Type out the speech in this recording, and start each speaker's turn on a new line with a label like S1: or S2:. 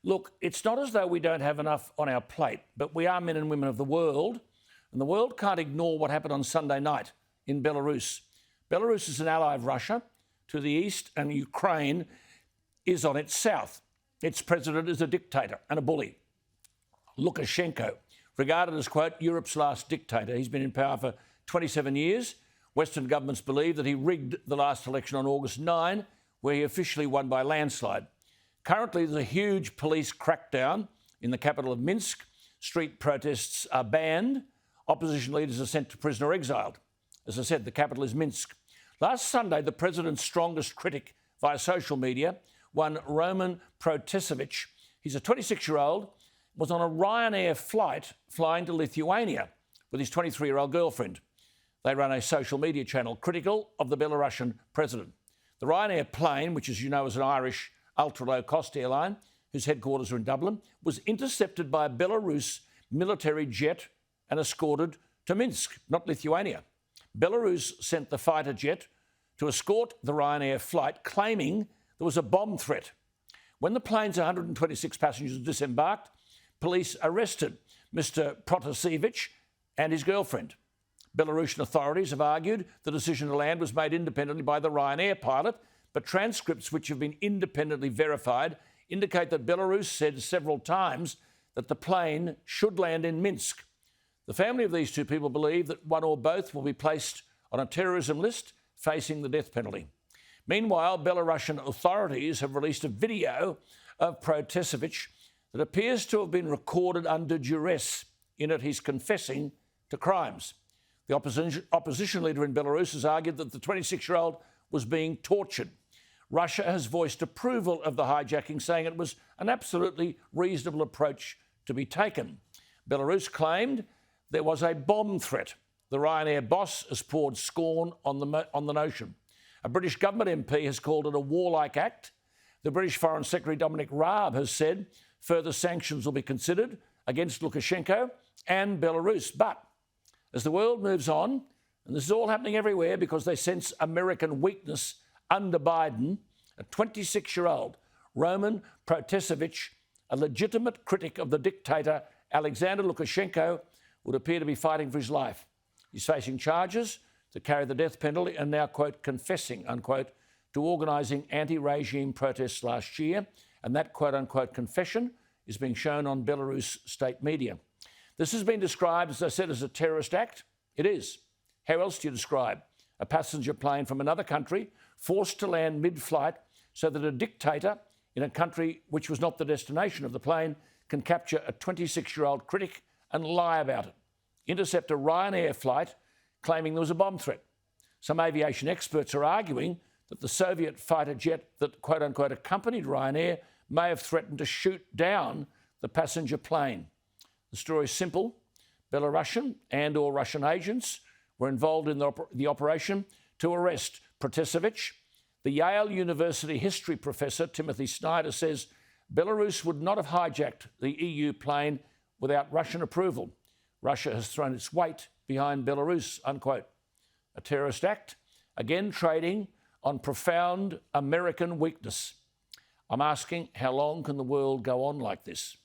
S1: Look, it's not as though we don't have enough on our plate, but we are men and women of the world, and the world can't ignore what happened on Sunday night in Belarus. Belarus is an ally of Russia to the east, and Ukraine is on its south. Its president is a dictator and a bully. Lukashenko, regarded as, quote, Europe's last dictator. He's been in power for 27 years. Western governments believe that he rigged the last election on August 9, where he officially won by landslide. Currently, there's a huge police crackdown in the capital of Minsk. Street protests are banned. Opposition leaders are sent to prison or exiled. As I said, the capital is Minsk. Last Sunday, the president's strongest critic via social media, one Roman Protasevich, he's a 26-year-old, was on a Ryanair flight flying to Lithuania with his 23-year-old girlfriend. They run a social media channel critical of the Belarusian president. The Ryanair plane, which, as you know, is an Irish ultra-low-cost airline, whose headquarters are in Dublin, was intercepted by a Belarus military jet and escorted to Minsk, not Lithuania. Belarus sent the fighter jet to escort the Ryanair flight, claiming there was a bomb threat. When the plane's 126 passengers disembarked, police arrested Mr. Protasevich and his girlfriend. Belarusian authorities have argued the decision to land was made independently by the Ryanair pilot, but transcripts which have been independently verified indicate that Belarus said several times that the plane should land in Minsk. The family of these two people believe that one or both will be placed on a terrorism list facing the death penalty. Meanwhile, Belarusian authorities have released a video of Protasevich that appears to have been recorded under duress. In it, he's confessing to crimes. The opposition leader in Belarus has argued that the 26-year-old was being tortured. Russia has voiced approval of the hijacking, saying it was an absolutely reasonable approach to be taken. Belarus claimed there was a bomb threat. The Ryanair boss has poured scorn on the notion. A British government MP has called it a warlike act. The British Foreign Secretary Dominic Raab has said further sanctions will be considered against Lukashenko and Belarus. But as the world moves on, and this is all happening everywhere because they sense American weakness under Biden, a 26-year-old Roman Protasevich, a legitimate critic of the dictator Alexander Lukashenko, would appear to be fighting for his life. He's facing charges to carry the death penalty and now, quote, confessing, unquote, to organising anti-regime protests last year. And that, quote, unquote, confession is being shown on Belarus state media. This has been described, as I said, as a terrorist act. It is. How else do you describe a passenger plane from another country forced to land mid-flight so that a dictator in a country which was not the destination of the plane can capture a 26-year-old critic and lie about it? Intercept a Ryanair flight claiming there was a bomb threat. Some aviation experts are arguing that the Soviet fighter jet that, quote unquote, accompanied Ryanair may have threatened to shoot down the passenger plane. The story is simple. Belarusian and or Russian agents were involved in the operation to arrest Protasevich. The Yale University history professor, Timothy Snyder, says Belarus would not have hijacked the EU plane without Russian approval. Russia has thrown its weight behind Belarus, unquote. A terrorist act, again trading on profound American weakness. I'm asking, how long can the world go on like this?